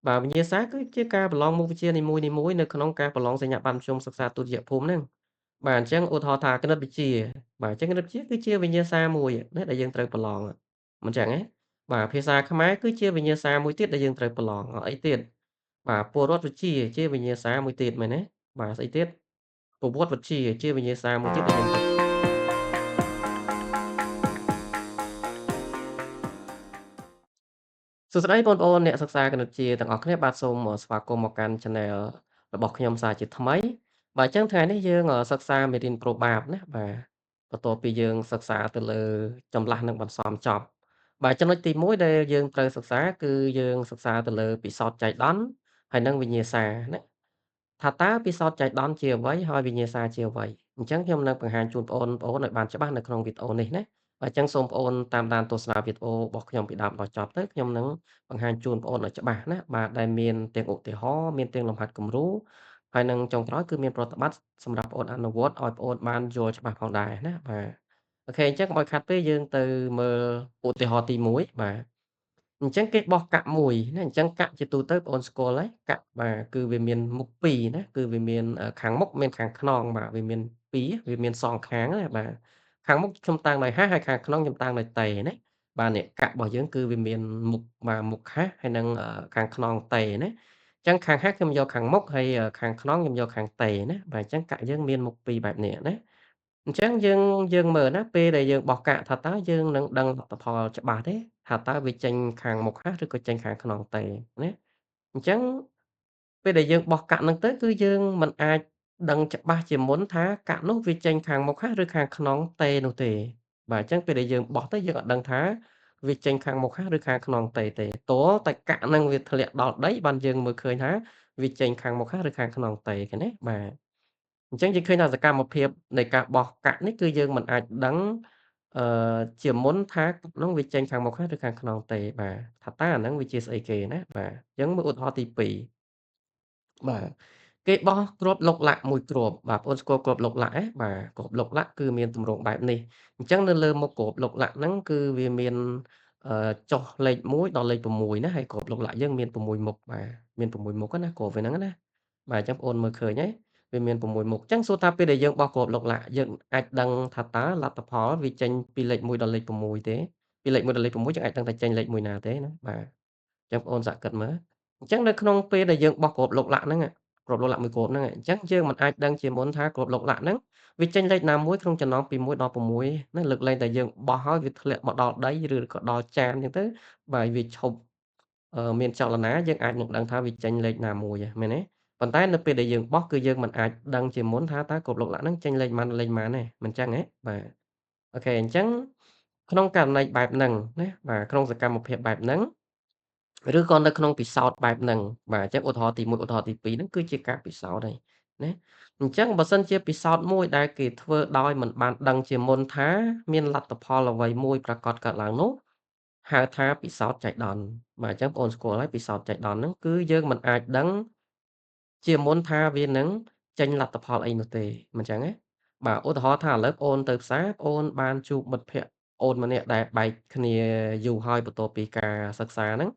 បាទវិញ្ញាសាគឺជាការប្រឡងមុខវិជ្ជានីមួយៗនៅក្នុងការប្រឡងសញ្ញាបត្រមធ្យមសិក្សាទុតិយភូមិហ្នឹងបាទអញ្ចឹងឧទាហរណ៍ថាគណិតវិទ្យាបាទអញ្ចឹងគណិតវិទ្យាគឺជាវិញ្ញាសាមួយណាដែលយើងត្រូវប្រឡងមិនចឹងទេបាទភាសាខ្មែរគឺជាវិញ្ញាសាមួយទៀតដែលយើងត្រូវប្រឡងអីទៀតបាទពលរដ្ឋវិទ្យាជាវិញ្ញាសាមួយទៀតមែនទេបាទស្អីទៀតប្រវត្តិវិទ្យាជាវិញ្ញាសាមួយទៀតដែលយើងត្រូវ សួស្តីបងប្អូនអ្នកសិក្សាគណិតវិទ្យាទាំងអស់គ្នាបាទសូមស្វាគមន៍មកកាន់ឆានែលរបស់ខ្ញុំសាជាថ្មីបាទអញ្ចឹងថ្ងៃនេះយើងសិក្សាមេរៀនប្រូបាបណាបាទបន្ទាប់ពីយើងសិក្សាទៅលើចម្លាស់និងបន្សំចប់បាទចំណុចទី1ដែលយើងត្រូវសិក្សាគឺយើងសិក្សាទៅលើពិសោធន៍ចៃដន្យហើយនិងវិញ្ញាសាណាថាតើពិសោធន៍ចៃដន្យជាអ្វីហើយវិញ្ញាសាជាអ្វីអញ្ចឹងខ្ញុំនឹងបង្ហាញជូនបងប្អូនឲ្យបានច្បាស់នៅក្នុងវីដេអូនេះណាបាទអញ្ចឹងសូមបងប្អូនតាមដានទស្សនាវីដេអូរបស់ខ្ញុំពីដើមដល់ចប់ទៅខ្ញុំនឹង បង្ហាញជូនបងប្អូនឲ្យច្បាស់ណាបាទដែលមានទាំងឧទាហរណ៍មានទាំងលំហាត់គំរូហើយនឹងចុងក្រោយគឺមានប្រតិបត្តិសម្រាប់បងប្អូនអនុវត្តឲ្យបងប្អូនបានយល់ច្បាស់ផងដែរណាបាទអូខេអញ្ចឹងកុំឲ្យខាត់ពេលយើងទៅមើលឧទាហរណ៍ទី1បាទអញ្ចឹងគេបោះកាក់មួយណាអញ្ចឹងកាក់ជាទូទៅបងប្អូនស្គាល់ហើយកាក់បាទគឺវាមានមុខ2ណាគឺវាមានខាងមុខមានខាងខ្នងបាទវាមាន2វាមានសងខាងណាបាទខាងមុខខ្ញុំតាំងដោយហះហើយខាងខ្នងខ្ញុំតាំងដោយតេណា បាទនេះកាក់របស់យើងគឺវាមានមុខបាទមុខហាសហើយនិងខាងខ្នងតេណាអញ្ចឹងខាងហាសខ្ញុំយកខាងមុខហើយខាងខ្នងខ្ញុំយកខាងតេណាបាទអញ្ចឹងកាក់យើងមានមុខពីរបែបនេះណាអញ្ចឹងយើងមើលណាពេលដែលយើងបោះកាក់ថាតើយើងនឹងដឹងលទ្ធផលច្បាស់ទេថាតើវាចេញខាងមុខហាសឬក៏ចេញខាងខ្នងតេណាអញ្ចឹងពេលដែលយើងបោះកាក់ហ្នឹងទៅគឺយើងមិនអាចដឹងច្បាស់ជាមុនថាកាក់នោះវាចេញខាងមុខហាសឬខាងខ្នងតេនោះទេបាទអញ្ចឹងពេលដែលយើងបោះទៅយើងអត់ដឹងថា វាចេញខាងមុខហាសឬខាងខ្នងតេទេទាល់តែកាក់ហ្នឹងវាធ្លាក់ដល់ដីបានយើងមើលឃើញថាវាចេញខាងមុខហាសឬខាងខ្នងតេឃើញទេបាទអញ្ចឹងយើងឃើញថាសកម្មភាពនៃការបោះកាក់នេះគឺយើងមិនអាចដឹងអជាមុនថាកាក់នោះវាចេញខាងមុខហាសឬខាងខ្នងតេបាទថាតើអាហ្នឹងវាជាស្អីគេណាបាទអញ្ចឹងមើលឧទាហរណ៍ទី2 បាទគេបោះគ្រាប់ឡុកឡាក់មួយគ្រាប់បាទបងប្អូនស្គាល់គ្រាប់ឡុកឡាក់ទេបាទគ្រាប់ឡុកឡាក់គឺមានទម្រង់បែបនេះអញ្ចឹងនៅលើមុខគ្រាប់ឡុកឡាក់ហ្នឹងគឺវាមានចុះលេខ1ដល់លេខ6ណាហើយគ្រាប់ឡុកឡាក់យើងមាន6មុខបាទមាន6មុខណាគ្រាប់វាហ្នឹងណាបាទអញ្ចឹងបងប្អូនមើលឃើញហើយវាមាន6មុខអញ្ចឹងសួរថាពេលដែលយើងបោះគ្រាប់ឡុកឡាក់យើងអាចដឹងថាតើលទ្ធផលវាចេញពីលេខ1ដល់លេខ6ទេពីលេខ1ដល់លេខ6យើងអាចដឹងថាចេញលេខមួយណាទេណាបាទអញ្ចឹងបងប្អូនសាកគិតមើល អញ្ចឹងនៅក្នុងពេលដែលយើងបោះគ្រាប់ឡុកឡាក់ហ្នឹងគ្រាប់ឡុកឡាក់មួយគ្រាប់ហ្នឹងអញ្ចឹងយើងមិនអាចដឹងជាមុនថាគ្រាប់ឡុកឡាក់ហ្នឹងវាចេញលេខណាមួយក្នុងចំណោមពី1ដល់6ណាលើកលែងតែយើងបោះហើយវាធ្លាក់មកដល់ដីឬក៏ដល់ចានអញ្ចឹងទៅបាទវាឈប់មានចលនាយើងអាចនឹងដឹងថាវាចេញលេខណាមួយមែនទេប៉ុន្តែនៅពេលដែលយើងបោះគឺយើងមិនអាចដឹងជាមុនថាតើគ្រាប់ឡុកឡាក់ហ្នឹងចេញលេខម៉ាន់លេខម៉ានទេមិនចឹងទេបាទអូខេអញ្ចឹងក្នុងករណីបែបហ្នឹងណាបាទក្នុងសកម្មភាពបែបហ្នឹង ឬក៏នៅក្នុងពិសោធន៍បែបហ្នឹងបាទអញ្ចឹងឧទាហរណ៍ទី1ឧទាហរណ៍ទី2ហ្នឹងគឺជាការពិសោធន៍ហើយណាអញ្ចឹងបើសិនជាពិសោធន៍មួយដែលគេធ្វើដោយមិនបានដឹងជាមុនថាមានលទ្ធផលអ្វីមួយប្រាកដកើតឡើងនោះហៅថាពិសោធន៍ចៃដន្យបាទអញ្ចឹងបងប្អូនស្គាល់ហើយពិសោធន៍ចៃដន្យហ្នឹងគឺយើងមិនអាចដឹងជាមុនថាវានឹងចេញលទ្ធផលអីនោះទេមិនចឹងទេបាទឧទាហរណ៍ថាឥឡូវប្អូនទៅផ្សារប្អូនបានជួបមិត្តភក្តិប្អូនម្នាក់ដែលបែកគ្នាយូរហើយបន្ទាប់ពីការសិក្សាហ្នឹង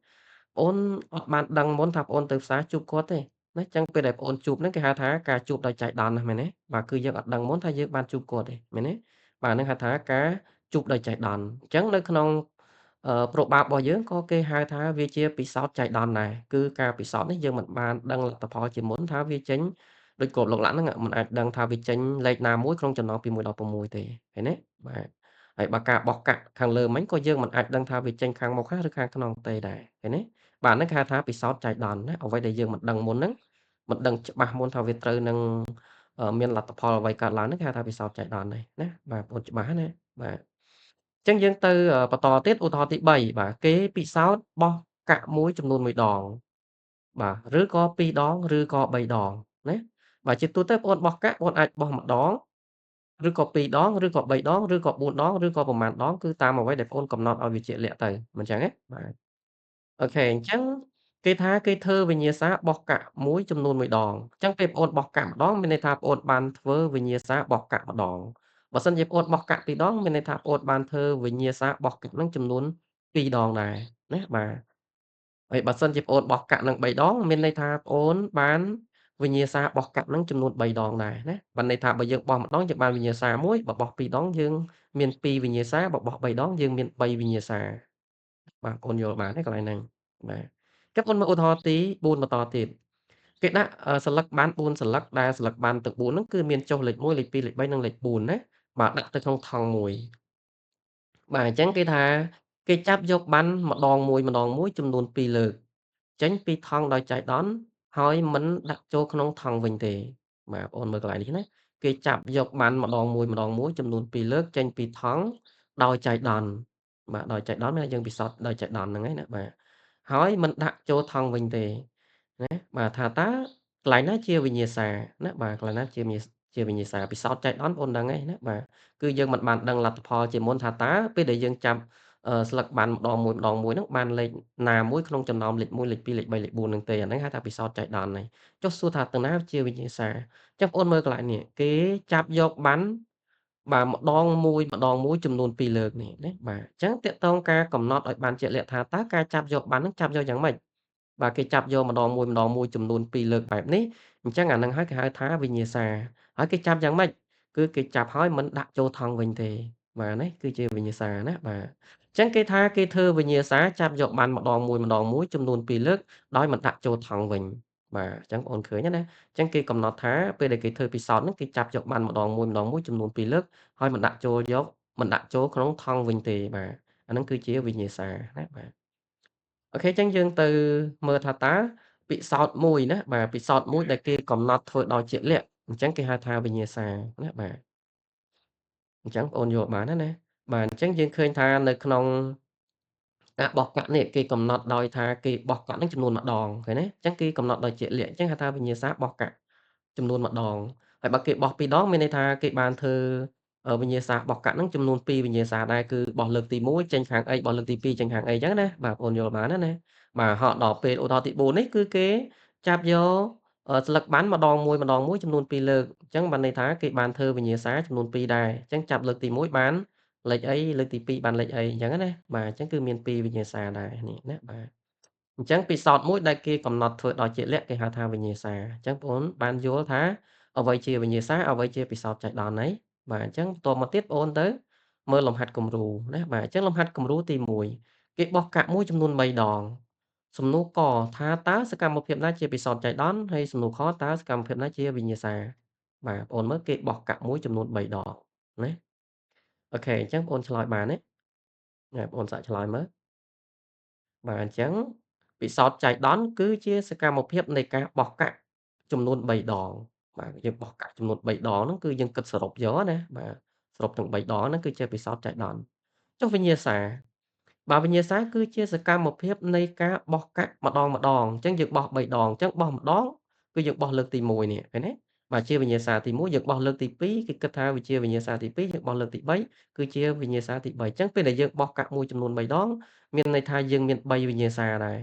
ប្អូនអត់បានដឹងមុនថាប្អូនទៅផ្សារជួបគាត់ទេណាចឹងពេលដែលប្អូនជួបហ្នឹងគេហៅថាការជួបដោយចៃដន្យណាមែនទេបាទគឺយើងអត់ដឹងមុនថាយើងបានជួបគាត់ទេមែនទេបាទហ្នឹងហៅថាការជួបដោយចៃដន្យអញ្ចឹងនៅក្នុងប្របាបរបស់យើងក៏គេហៅថាវាជាពិសោធន៍ចៃដន្យដែរគឺការពិសោធន៍នេះយើងមិនបានដឹងលទ្ធផលជាមុនថាវាចេញដូចគ្រាប់ឡុកឡាក់ហ្នឹងមិនអាចដឹងថាវាចេញលេខណាមួយក្នុងចំណោមពី1ដល់6ទេឃើញទេបាទហើយបើការបោះកាក់ខាងលើមិញក៏យើងមិនអាចដឹងថាវាចេញខាងមុខហើយឬខាងក្នុងទេដែរឃើញទេ បាទហ្នឹងគេហៅថាពិសោធន៍ចៃដន្យណាអ្វីដែលយើងមិនដឹងមុនហ្នឹងមិនដឹងច្បាស់មុនថាវាត្រូវនឹងមានលទ្ធផលអ្វីកើតឡើងហ្នឹងគេហៅថាពិសោធន៍ចៃដន្យហើយណាបាទបងប្អូនច្បាស់ហើយណាបាទអញ្ចឹងយើងទៅបន្តទៀតឧទាហរណ៍ទី3បាទគេពិសោធន៍បោះកាក់មួយចំនួន1ដងបាទឬក៏2ដងឬក៏3ដងណាបាទជាទូទៅបងប្អូនបោះកាក់បងប្អូនអាចបោះម្ដងឬក៏2ដងឬក៏3ដងឬក៏4ដងឬក៏ប្រមាណដងគឺតាមអ្វីដែលបងប្អូនកំណត់ឲ្យវាជាក់លាក់ទៅមិនចឹងទេបាទ អូខេអញ្ចឹងគេថាគេធ្វើវិញ្ញាសាបោះកាក់មួយចំនួន1ដងអញ្ចឹងពេលប្អូនបោះកាក់ម្ដងមានន័យថាប្អូនបានធ្វើវិញ្ញាសាបោះកាក់ម្ដងបើសិនជាប្អូនបោះកាក់2ដងមានន័យថាប្អូនបានធ្វើវិញ្ញាសាបោះកាក់ហ្នឹងចំនួន2ដងដែរណាបាទ ហើយបើសិនជាប្អូនបោះកាក់នឹង3ដងមានន័យថាប្អូនបានវិញ្ញាសាបោះកាក់នឹងចំនួន3ដងដែរណាបានន័យថាបើយើងបោះម្ដងយើងបានវិញ្ញាសា1បើបោះ2ដងយើងមាន2វិញ្ញាសាបើបោះ3ដងយើងមាន3វិញ្ញាសាបាទប្អូនយល់បានទេកន្លែងហ្នឹងបាទចឹងប្អូនមើលឧទាហរណ៍ទី4បន្តទៀតគេដាក់សន្លឹកបាន4សន្លឹកដែលសន្លឹកបានទាំង4ហ្នឹងគឺមានចុះលេខ1លេខ2លេខ3និងលេខ4ណាបាទដាក់ទៅក្នុងថង់មួយ បាទអញ្ចឹងគេថាគេចាប់យកប័ណ្ណម្ដងមួយចំនួន2លើកចេញពីថង់ដោយចៃដន្យហើយមិនដាក់ចូលក្នុងថង់វិញទេបាទបងប្អូនមើលកន្លែងនេះណាគេចាប់យកប័ណ្ណម្ដងមួយចំនួន2លើកចេញពីថង់ដោយចៃដន្យបាទដោយចៃដន្យមានន័យយើងពិសោធន៍ដោយចៃដន្យហ្នឹងឯណាបាទហើយមិនដាក់ចូលថង់វិញទេណាបាទថាតើកន្លែងណាជាវិញ្ញាសាណាបាទកន្លែងណាជាវិញ្ញាសាពិសោធន៍ចៃដន្យបងប្អូនដឹងហើយណាបាទ គឺយើងមិនបានដឹងលទ្ធផលជាមុនថាតើពេលដែលយើងចាប់ស្លឹកប័ណ្ណម្ដងមួយហ្នឹងបានលេខណាមួយក្នុងចំណោមលេខ1លេខ2លេខ3លេខ4ហ្នឹងទេអាហ្នឹងហៅថាពិសោធន៍ចៃដន្យហើយចុះសួរថាទៅណាជាវិញ្ញាសាអញ្ចឹងបងប្អូនមើលកន្លែងនេះគេចាប់យកប័ណ្ណបាទម្ដងមួយចំនួន2លើកនេះណាបាទអញ្ចឹងតាក់ទងការកំណត់ឲ្យបានជាក់លាក់ថាតើការចាប់យកប័ណ្ណហ្នឹងចាប់យកយ៉ាងម៉េចបាទគេចាប់យកម្ដងមួយចំនួន2លើកបែបនេះអញ្ចឹងអាហ្នឹងហើយគេហៅថាវិញ្ញាសាហើយគេចាប់យ៉ាងម៉េច គឺគេចាប់ហើយមិនដាក់ចូលថង់វិញទេបាទនេះគឺជាវិញ្ញាសាណាបាទអញ្ចឹងគេថាគេធ្វើវិញ្ញាសាចាប់យកបានម្ដងមួយចំនួន2លើកដោយមិនដាក់ចូលថង់វិញបាទអញ្ចឹងបងប្អូនឃើញណាអញ្ចឹងគេកំណត់ថាពេលដែលគេធ្វើពិសោធន៍ហ្នឹងគេចាប់យកបានម្ដងមួយចំនួន2លើកហើយមិនដាក់ចូលក្នុងថង់វិញទេបាទអាហ្នឹងគឺជាវិញ្ញាសាណាបាទអូខេអញ្ចឹងយើងទៅមើលថាតើពិសោធន៍មួយណាបាទពិសោធន៍មួយដែលគេកំណត់ធ្វើដោយជាក់លាក់អញ្ចឹងគេហៅថាវិញ្ញាសាណាបាទ អញ្ចឹងបងប្អូនយល់បានហើយណាបាទអញ្ចឹងយើងឃើញថានៅក្នុងការបោះកាក់នេះគេកំណត់ដោយថាគេបោះកាក់នឹងចំនួនម្ដងឃើញទេអញ្ចឹងគេកំណត់ដោយជាក់លាក់អញ្ចឹងហៅថាវិញ្ញាសាបោះកាក់ចំនួនម្ដងហើយបើគេបោះ2ដងមានន័យថាគេបានធ្វើវិញ្ញាសាបោះកាក់នឹងចំនួន2វិញ្ញាសាដែរគឺបោះលើកទី1ចេញខាង A បោះលើកទី2ចេញខាង A អញ្ចឹងណាបាទបងប្អូនយល់បានណាបាទហត់ដល់ពេលឧទាហរណ៍ទី4នេះគឺគេចាប់យកស្លឹកប័ណ្ណម្ដងមួយចំនួន2លើកអញ្ចឹងបានន័យថាគេបានធ្វើវិញ្ញាសាចំនួន2ដែរអញ្ចឹងចាប់លើកទី1បាន លេខអីលើកទី2បានលេខអីអញ្ចឹងណាបាទអញ្ចឹងគឺមាន2វិញ្ញាសាដែរនេះណាបាទអញ្ចឹងពិសោធន៍មួយដែលគេកំណត់ធ្វើដោយជាក់លាក់គេហៅថាវិញ្ញាសាអញ្ចឹងបងប្អូនបានយល់ថាអ្វីជាវិញ្ញាសាអ្វីជាពិសោធន៍ចៃដន្យហើយបាទអញ្ចឹងបន្តមកទៀតបងប្អូនទៅមើលលំហាត់គំរូណាបាទអញ្ចឹងលំហាត់គំរូទី1គេបោះកាក់មួយចំនួន3ដងសំណួរកថាតើសកម្មភាពណាជាពិសោធន៍ចៃដន្យហើយសំណួរខតើសកម្មភាពណាជាវិញ្ញាសាបាទបងប្អូនមើលគេបោះកាក់មួយចំនួន3ដងណាអូខេអញ្ចឹងបងប្អូនឆ្លើយបានទេ ណែបងប្អូនសាកឆ្លើយមើលបាទអញ្ចឹងពិសោធន៍ចៃដន្យគឺជាសកម្មភាពនៃការបោះកាក់ចំនួន3ដងបាទយើងបោះកាក់ចំនួន3ដងហ្នឹងគឺយើងគិតសរុបយកណាបាទសរុបទាំង3ដងហ្នឹងគឺជាពិសោធន៍ចៃដន្យចុះវិញ្ញាសាបាទវិញ្ញាសាគឺជាសកម្មភាពនៃការបោះកាក់ម្ដងអញ្ចឹងយើងបោះ3ដងអញ្ចឹងបោះម្ដងគឺយើងបោះលើកទី1នេះឃើញទេបាទជាវិញ្ញាសាទី1យើងបោះលើកទី2គេគិតថាវាជាវិញ្ញាសាទី2យើងបោះលើកទី3គឺជាវិញ្ញាសាទី3អញ្ចឹងពេលដែលយើងបោះកាក់មួយចំនួន3ដង មានន័យថាយើងមាន3វិញ្ញាសាដែរ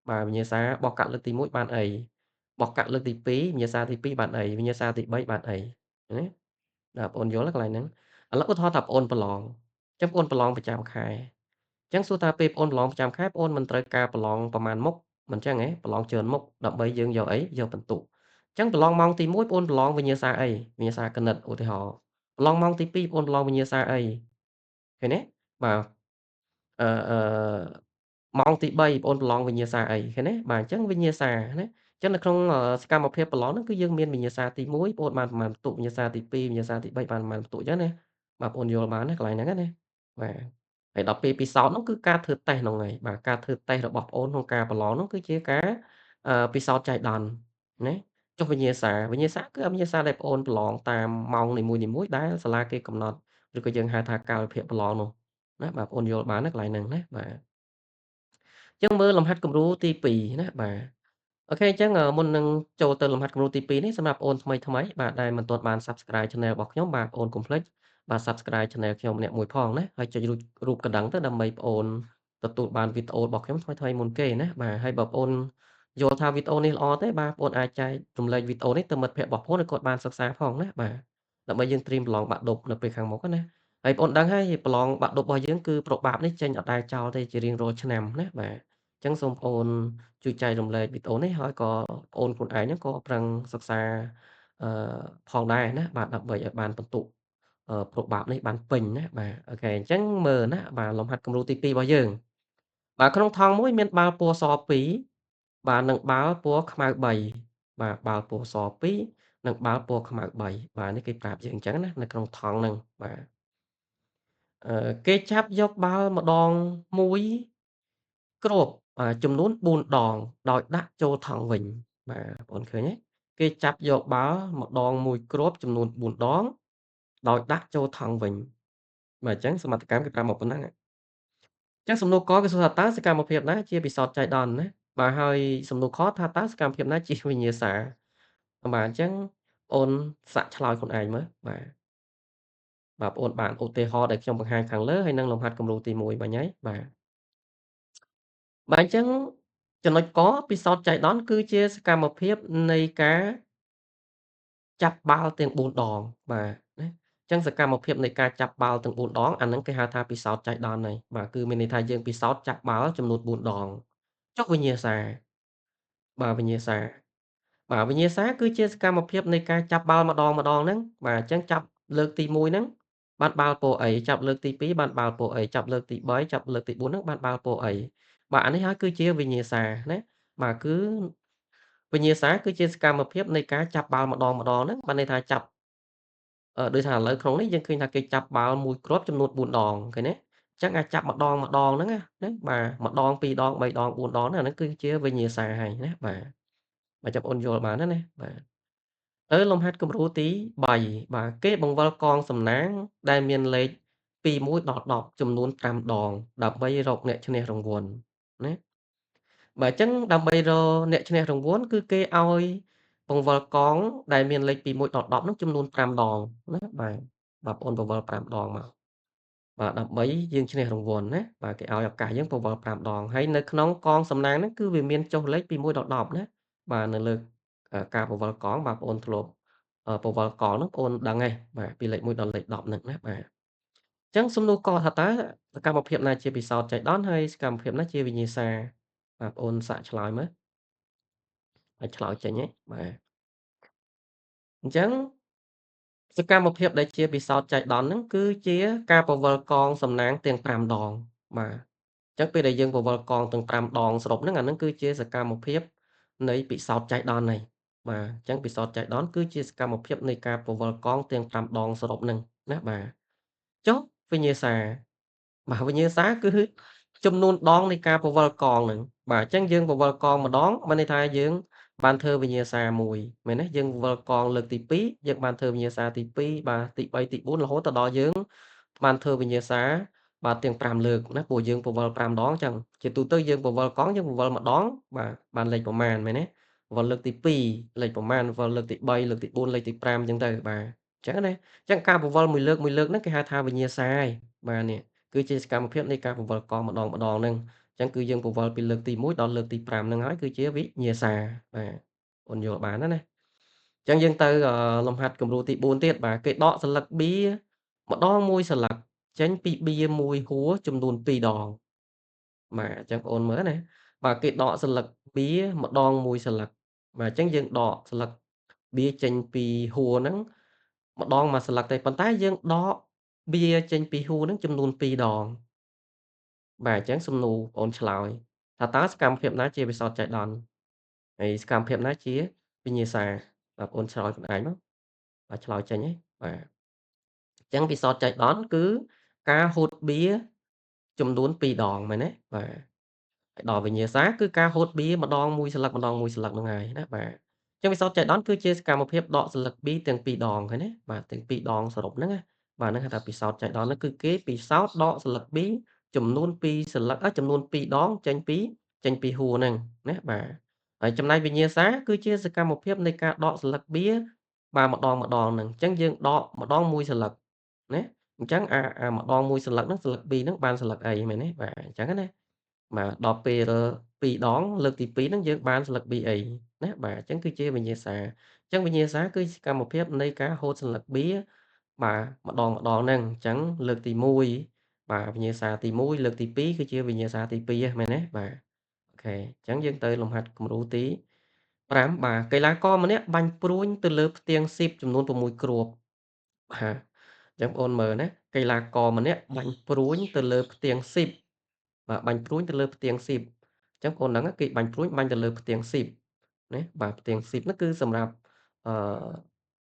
បាទវិញ្ញាសាបោះកាក់លើកទី1បានអីបោះកាក់លើកទី2វិញ្ញាសាទី2បានអីវិញ្ញាសាទី3បានអីណាបាទបងប្អូនយល់ទេកន្លែងហ្នឹងឥឡូវឧទាហរណ៍ថាប្អូនប្រឡងអញ្ចឹងប្អូនប្រឡងប្រចាំខែអញ្ចឹងសួរថាពេលប្អូនប្រឡងប្រចាំខែប្អូនមិនត្រូវការប្រឡងប្រមាណមុខមិនអញ្ចឹងហ៎ប្រឡងច្រើនមុខដើម្បីយើងយកអីយកពិន្ទុអញ្ចឹងប្រឡងម៉ោងទី1ប្អូនប្រឡងវិញ្ញាសាអីវិញ្ញាសាគណិតឧទាហរណ៍ប្រឡងម៉ោងទី2ប្អូនប្រឡងវិញ្ញាសាអីឃើញទេបាទ អឺអឺម៉ោងទី3បងប្អូនប្រឡងវិញ្ញាសាអីឃើញទេបាទអញ្ចឹងវិញ្ញាសាណាអញ្ចឹងនៅក្នុងសកម្មភាពប្រឡងហ្នឹងគឺយើងមានវិញ្ញាសាទី1បងប្អូនបានប្រមាណពិន្ទុវិញ្ញាសាទី2វិញ្ញាសាទី3បានប្រមាណពិន្ទុអញ្ចឹងណាបាទបងប្អូនយល់បានណាកន្លែងហ្នឹងណាបាទហើយដល់ពេលពិសោធន៍ហ្នឹងគឺការធ្វើតេស្តហ្នឹងហើយបាទការធ្វើតេស្តរបស់ប្អូនក្នុងការប្រឡងហ្នឹងគឺជាការពិសោធន៍ចៃដន្យណាចុះវិញ្ញាសាគឺវិញ្ញាសាដែលប្អូនប្រឡងតាមម៉ោងនីមួយៗដែលសាលាគេកំណត់ឬក៏យើងហៅថាកាលវិភាគប្រឡងនោះ ណាបាទបងប្អូនយល់បានណាកន្លែងហ្នឹងណាបាទអញ្ចឹងមើលលំហាត់គំរូទី2ណាបាទអូខេអញ្ចឹងមុននឹងចូលទៅលំហាត់គំរូទី2នេះសម្រាប់បងប្អូនថ្មីៗបាទដែលមិនទាន់បាន Subscribe Channel របស់ខ្ញុំបាទបងប្អូនកុំភ្លេចបាទ Subscribe Channel ខ្ញុំម្នាក់មួយផងណាហើយចុចរូបកណ្ដឹងទៅដើម្បីបងប្អូនទទួលបានវីដេអូរបស់ខ្ញុំថ្មីៗមុនគេណាបាទហើយបើបងប្អូនយល់ថាវីដេអូនេះល្អទេបាទបងប្អូនអាចចែករំលែកវីដេអូនេះទៅមិត្តភក្តិរបស់បងប្អូនឲ្យគាត់បានសិក្សាផងណាបាទដើម្បីយើងត្រៀមប្រឡងបាក់ឌុបនៅពេលខាងមុខណា ហើយបងប្អូនដឹងហើយប្រឡងបាក់ឌុបរបស់យើងគឺប្របាបនេះចេញអត់ដែលចោលទេជារៀងរាល់ឆ្នាំណាបាទ ចឹងសូមប្អូនជួយចែករំលែកវីដេអូនេះហើយក៏ប្អូនខ្លួនឯងហ្នឹងក៏ប្រឹងសិក្សាអឺផងដែរណាបាទដើម្បីឲ្យបានពិន្ទុព្រួបបាបនេះបានពេញណាបាទអូខេអញ្ចឹងមើលណាបាទលំហាត់គំរូទី2របស់យើងបាទក្នុងថង់មួយមានបាល់ពណ៌ស2បាទនិងបាល់ពណ៌ខ្មៅ3បាទបាល់ពណ៌ស2និងបាល់ពណ៌ខ្មៅ3បាទនេះគេប្រាប់យើងអញ្ចឹងណានៅក្នុងថង់ហ្នឹងបាទគេចាប់យកបាល់ម្ដងមួយគ្រាប់ចំនួន4ដងដោយដាក់ចូលថង់វិញបាទបងប្អូនឃើញទេគេចាប់យកបាល់ម្ដងមួយគ្រាប់ចំនួន4ដងដោយដាក់ចូលថង់វិញបាទអញ្ចឹងសមត្ថកម្មគេប្រាប់មកប៉ុណ្ណឹងចឹងសំណួរកគេសួរថាតើសកម្មភាពណាជាពិសោធន៍ចៃដន្យណាបាទហើយសំណួរខថាតើសកម្មភាពណាជាវិញ្ញាសាបាទអញ្ចឹងអូនសាកឆ្លើយខ្លួនឯងមើលបាទប្អូនបានឧទាហរណ៍ដែលខ្ញុំបង្ហាញខាងលើហើយនិងលំហាត់គំរូទី1មិញហើយបាទអញ្ចឹងចំណុចកពិសោធន៍ចៃដន្យគឺជាសកម្មភាពនៃការចាប់បាល់ទាំង4ដងបាទណាអញ្ចឹងសកម្មភាពនៃការចាប់បាល់ទាំង4ដងអាហ្នឹងគេហៅថាពិសោធន៍ចៃដន្យហើយបាទគឺមានន័យថាយើងពិសោធន៍ចាប់បាល់ចំនួន4ដងចុះវិញ្ញាសាបាទវិញ្ញាសាបាទវិញ្ញាសាគឺជាសកម្មភាពនៃការចាប់បាល់ម្ដងហ្នឹងបាទអញ្ចឹងចាប់លើកទី1ហ្នឹងបានបាល់ពណ៌អីចាប់លើកទី2បានបាល់ពណ៌អីចាប់លើកទី3ចាប់លើកទី4ហ្នឹងបានបាល់ពណ៌អីបាទអានេះហើយគឺជាវិញ្ញាសាណាបាទគឺវិញ្ញាសាគឺជាសកម្មភាពនៃការចាប់បាល់ម្ដងហ្នឹងបានន័យថាចាប់ដូចថាឥឡូវក្នុងនេះយើងឃើញថាគេចាប់បាល់មួយគ្រាប់ចំនួន4ដងឃើញទេអញ្ចឹងអាចចាប់ម្ដងហ្នឹងណាបាទ1ដង2ដង3ដង4ដងហ្នឹងអាហ្នឹងគឺជាវិញ្ញាសាហើយណាបាទចាំបងប្អូនយល់បានណាបាទទៅលំហាត់គំរូទី3បាទគេបង្វិលកងសំណាងដែលមានលេខពី1ដល់10ចំនួន5ដងដើម្បីរកអ្នកឈ្នះរង្វាន់ណាបាទអញ្ចឹងដើម្បីរកអ្នកឈ្នះរង្វាន់គឺគេឲ្យបង្វិលកងដែលមានលេខពី1ដល់10នោះចំនួន5ដងណាបាទបងប្អូនបង្វិល5ដងមកបាទដើម្បីយើងឈ្នះរង្វាន់ណាបាទគេឲ្យឱកាសយើងបង្វិល5ដងហើយនៅក្នុងកងសំណាងហ្នឹងគឺវាមានចុះលេខពី1ដល់10ណាបាទនៅលើការបង្វិលកងបាទបងប្អូនធ្លាប់បង្វិលកងហ្នឹងបងប្អូនដឹងហើយបាទពីលេខ1ដល់លេខ10ហ្នឹងណាបាទអញ្ចឹងសំណួរកថាតើសកម្មភាពណាជាពិសោធន៍ចៃដន្យហើយសកម្មភាពណាជាវិញ្ញាសាបាទបងប្អូនសាកឆ្លើយមើលឲ្យឆ្លើយចេញហ៎បាទអញ្ចឹងសកម្មភាពដែលជាពិសោធន៍ចៃដន្យហ្នឹងគឺជាការបង្វិលកងសំណាងទាំង5ដងបាទអញ្ចឹងពេលដែលយើងបង្វិលកងទាំង5ដងសរុបហ្នឹងអាហ្នឹងគឺជាសកម្មភាពនៃពិសោធន៍ចៃដន្យហើយបាទអញ្ចឹងពិសោធន៍ចៃដន្យគឺជាសកម្មភាពនៃការបង្វិលកងទាំង5ដងសរុបហ្នឹងណាបាទចុះវិញ្ញាសាបាទវិញ្ញាសាគឺចំនួនដងនៃការបង្វិលកងហ្នឹងបាទអញ្ចឹងយើងបង្វិលកងម្ដងមានន័យថាយើងបានធ្វើវិញ្ញាសាមួយមែនទេយើងបង្វិលកងលើកទី2យើងបានធ្វើវិញ្ញាសាទី2បាទទី3ទី4រហូតទៅដល់យើងបានធ្វើវិញ្ញាសាបាទទាំង5លើកណាព្រោះយើងបង្វិល5ដងអញ្ចឹងជាទូទៅយើងបង្វិលកងយើងបង្វិលម្ដងបាទបានលេខប្រមាណមែនទេបង្វិលលើកទី2លេខប្រមាណបង្វិលលើកទី3លើកទី4លេខទី5អញ្ចឹងទៅបាទអញ្ចឹងណាអញ្ចឹងការបង្វិលមួយលើកហ្នឹងគេហៅថាវិញ្ញាសាហើយបាទនេះគឺជាសកម្មភាពនៃការបង្វិលកងម្ដងហ្នឹងអញ្ចឹងគឺយើងបង្វិលពីលើកទី1ដល់លើកទី5ហ្នឹងហើយគឺជាវិញ្ញាសាបាទអូនយល់បានណាអញ្ចឹងយើងទៅលំហាត់គំរូទី4ទៀតបាទគេដកសន្លឹកបៀម្ដងមួយសន្លឹកចេញពីបៀមួយហួរចំនួន2ដងបាទអញ្ចឹងបងប្អូនមើលណាបាទគេដកសន្លឹកបៀម្ដងមួយសន្លឹកបាទអញ្ចឹងយើងដកសន្លឹកបៀចេញពីហួរហ្នឹងម្ដងមួយសន្លឹកទេប៉ុន្តែយើងដកបៀចេញពីហួរហ្នឹងចំនួន2ដងបាទអញ្ចឹងសំណួរបងប្អូនឆ្លើយថាតើសកម្មភាពណាជាវិសោធន៍ចៃដន្យហើយសកម្មភាពណាជាវិញ្ញាសាបាទបងប្អូនឆ្លើយខ្លួនឯងមកបាទឆ្លើយចេញហ៎បាទ ចឹងពិសោធន៍ចៃដន្យគឺការហូតបៀចំនួន2ដងមែនទេបាទហើយដល់វិញ្ញាសាគឺការហូតបៀម្ដងមួយសន្លឹកម្ដងមួយសន្លឹកហ្នឹងហើយណាបាទចឹងពិសោធន៍ចៃដន្យគឺជាសកម្មភាពដកសន្លឹកបៀទាំង2ដងឃើញទេបាទទាំង2ដងសរុបហ្នឹងណាបាទហ្នឹងហៅថាពិសោធន៍ចៃដន្យហ្នឹងគឺគេពិសោធន៍ដកសន្លឹកបៀចំនួន2សន្លឹកចំនួន2ដងចេញពីហួរហ្នឹងណាបាទហើយចំណែកវិញ្ញាសាគឺជាសកម្មភាពនៃការដកសន្លឹកបៀបាទម្ដងហ្នឹងអញ្ចឹងយើងដកម្ដងមួយសន្លឹក ណាអញ្ចឹងម្ដងមួយសន្លឹកហ្នឹងសន្លឹក2ហ្នឹងបានសន្លឹកអីមែនទេបាទអញ្ចឹងណាបាទដល់ពេល2ដងលើកទី2ហ្នឹងយើងបានសន្លឹក B អីណាបាទអញ្ចឹងគឺជាវិញ្ញាសាអញ្ចឹងវិញ្ញាសាគឺសកម្មភាពនៃការហូតសន្លឹក B បាទម្ដងហ្នឹងអញ្ចឹងលើកទី1បាទវិញ្ញាសាទី1លើកទី2គឺជាវិញ្ញាសាទី2ហ្នឹងមែនទេបាទអូ ខេ អញ្ចឹងយើងទៅលំហាត់គំរូទី5បាទកីឡាករម្នាក់បាញ់ព្រួញទៅលើផ្ទាំងស៊ីបចំនួន6គ្រាប់បាទអញ្ចឹងបងប្អូនមើលណាកីឡាករម្នាក់បាញ់ព្រួញទៅលើផ្ទាំងស៊ីបបាទបាញ់ព្រួញទៅលើផ្ទាំងស៊ីបអញ្ចឹងបងប្អូនដឹងគេបាញ់ព្រួញបាញ់ទៅលើផ្ទាំងស៊ីបណាបាទផ្ទាំងស៊ីបហ្នឹងគឺសម្រាប់អឺ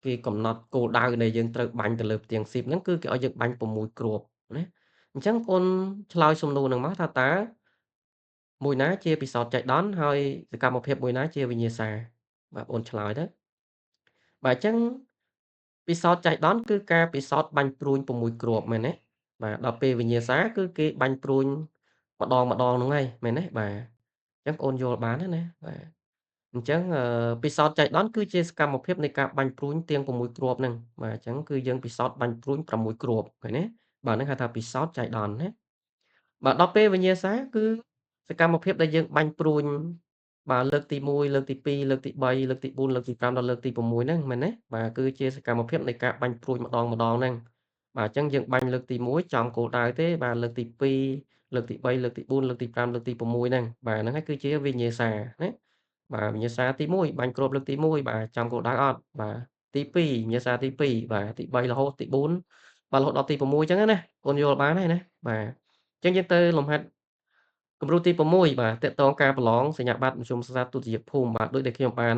គេកំណត់គោលដៅដែលយើងត្រូវបាញ់ទៅលើផ្ទាំងស៊ីបហ្នឹងគឺគេឲ្យយើងបាញ់6គ្រាប់ណាអញ្ចឹងបងប្អូនឆ្លើយសំណួរហ្នឹងមកថាតើ មួយណាជាពិសោធន៍ចៃដន្យហើយសកម្មភាពមួយណាជាវិញ្ញាសាបាទបងអូនឆ្លើយទៅបាទអញ្ចឹងពិសោធន៍ចៃដន្យគឺការពិសោធន៍បាញ់ព្រួញ6គ្រាប់មែនទេបាទដល់ពេលវិញ្ញាសាគឺគេបាញ់ព្រួញម្ដងហ្នឹងហើយមែនទេបាទអញ្ចឹងបងអូនយល់បានហើយណាបាទអញ្ចឹងពិសោធន៍ចៃដន្យគឺជាសកម្មភាពនៃការបាញ់ព្រួញទាំង6គ្រាប់ហ្នឹងបាទអញ្ចឹងគឺយើងពិសោធន៍បាញ់ព្រួញ6គ្រាប់ឃើញទេបាទហ្នឹងហៅថាពិសោធន៍ចៃដន្យណា បាទដល់ពេលវិញ្ញាសាគឺសកម្មភាពដែលយើងបាញ់ព្រួញបាទលើកទី1លើកទី2លើកទី3លើកទី4លើកទី5ដល់លើកទី6ហ្នឹងមែនទេបាទគឺជាសកម្មភាពនៃការបាញ់ព្រួញម្ដងហ្នឹងបាទអញ្ចឹងយើងបាញ់លើកទី1ចំគោលដៅទេបាទលើកទី2លើកទី3លើកទី4លើកទី5លើកទី6ហ្នឹងបាទហ្នឹងហើយគឺជាវិញ្ញាសាណាបាទវិញ្ញាសាទី1បាញ់គ្រាប់លើកទី1បាទចំគោលដៅអត់បាទទី2វិញ្ញាសាទី2បាទទី3រហូតទី4បាទរហូតដល់ទី6អញ្ចឹងណាកូនយល់បានហើយណាបាទអញ្ចឹងយើងទៅលំហាត់ គំរូទី6បាទទាក់ទងការប្រឡងសញ្ញាបត្រមធ្យមសិក្សាទុតិយភូមិបាទដូចដែលខ្ញុំបាន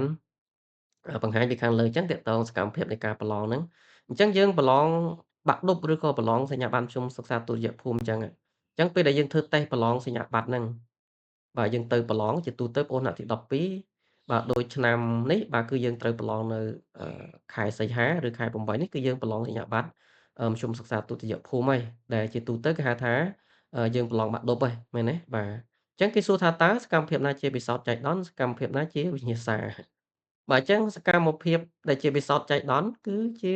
បង្ហាញពីខាងលើអញ្ចឹងទាក់ទងសកម្មភាពនៃការប្រឡងហ្នឹងអញ្ចឹងយើងប្រឡងបាក់ឌុបឬក៏ប្រឡងសញ្ញាបត្រមធ្យមសិក្សាទុតិយភូមិអញ្ចឹងអញ្ចឹងពេលដែលយើងធ្វើតេស្តប្រឡងសញ្ញាបត្រហ្នឹងបាទយើងទៅប្រឡងជាទូទៅប្អូនថ្នាក់ទី12បាទដូចឆ្នាំនេះបាទគឺយើងត្រូវប្រឡងនៅអឺខែសីហាឬខែ8នេះគឺយើងប្រឡងសញ្ញាបត្រមធ្យមសិក្សាទុតិយភូមិហើយដែលជាទូទៅគេហៅថាយើងប្រឡងបាក់ឌុបហើយមែនទេបាទ អញ្ចឹងគេសួរថាតើសកម្មភាពណាជាបិសោធន៍ចៃដន្យសកម្មភាពណាជាវិញ្ញាសាបាទអញ្ចឹងសកម្មភាពដែលជាបិសោធន៍ចៃដន្យគឺជា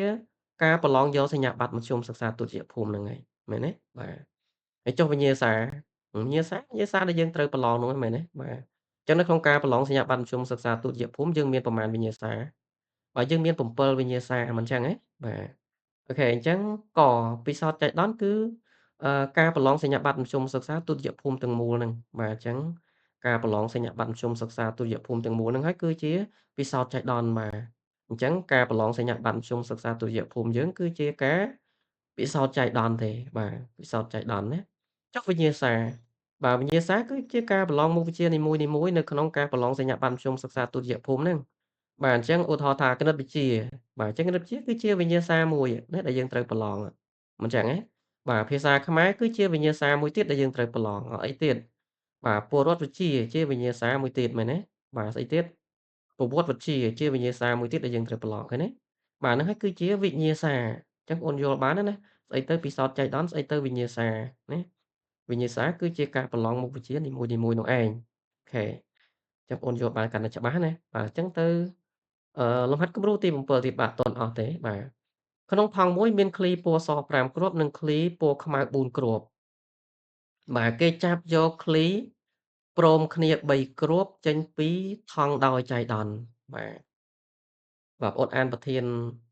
ការប្រឡងយកសញ្ញាបត្រមធ្យមសិក្សាទុតិយភូមិហ្នឹងហើយមែនទេបាទហើយចុះវិញ្ញាសាដែលយើងត្រូវប្រឡងនោះមែនទេបាទអញ្ចឹងនៅក្នុងការប្រឡងសញ្ញាបត្រមធ្យមសិក្សាទុតិយភូមិយើងមានប្រមាណវិញ្ញាសាបាទយើងមាន7វិញ្ញាសាមិនអញ្ចឹងហ៎បាទអូខេអញ្ចឹងក៏បិសោធន៍ចៃដន្យគឺ ការប្រឡងសញ្ញាបត្រមធ្យមសិក្សាទុតិយភូមិទាំងមូលហ្នឹងបាទអញ្ចឹងការប្រឡងសញ្ញាបត្រមធ្យមសិក្សាទុតិយភូមិទាំងមូលហ្នឹងហើយគឺជាពិសោធន៍ចៃដន្យបាទអញ្ចឹងការប្រឡងសញ្ញាបត្រមធ្យមសិក្សាទុតិយភូមិយើងគឺជាការពិសោធន៍ចៃដន្យទេបាទពិសោធន៍ចៃដន្យណាចុះវិញ្ញាសាបាទវិញ្ញាសាគឺជាការប្រឡងមុខវិជ្ជានីមួយៗនៅក្នុងការប្រឡងសញ្ញាបត្រមធ្យមសិក្សាទុតិយភូមិហ្នឹងបាទអញ្ចឹងឧទាហរណ៍ថាគណិតវិទ្យាបាទអញ្ចឹងគណិតវិទ្យាគឺជាវិញ្ញាសាមួយណាដែលយើងត្រូវប្រឡងមិនចឹងទេ បាទភាសាខ្មែរគឺជាវិញ្ញាសាមួយទៀតដែលយើងត្រូវប្រឡងអីទៀតបាទពលរដ្ឋវិជ្ជាជាវិញ្ញាសាមួយទៀតមែនទេបាទស្អីទៀតប្រវត្តិវិទ្យាជាវិញ្ញាសាមួយទៀតដែលយើងត្រូវប្រឡងឃើញទេបាទហ្នឹងហើយគឺជាវិញ្ញាសាអញ្ចឹងបងប្អូនយល់បានហើយណាស្អីទៅពិសោធន៍ចៃដន្យស្អីទៅវិញ្ញាសាណាវិញ្ញាសាគឺជាការប្រឡងមុខវិជ្ជានីមួយៗនោះឯងអូខេអញ្ចឹងបងប្អូនយល់បានកាន់តែច្បាស់ណាបាទអញ្ចឹងទៅលំហាត់គំរូទី7ទៀតបាទអត់ទាន់អស់ទេបាទក្នុងថង់មួយមានឃ្លីពណ៌ស5គ្រាប់និងឃ្លីពណ៌ខ្មៅ4គ្រាប់ បាទគេចាប់យកឃ្លីព្រមគ្នា3គ្រាប់ចេញពីថង់ដោយចៃដន្យបាទបាទបងប្អូនអានប្រធាន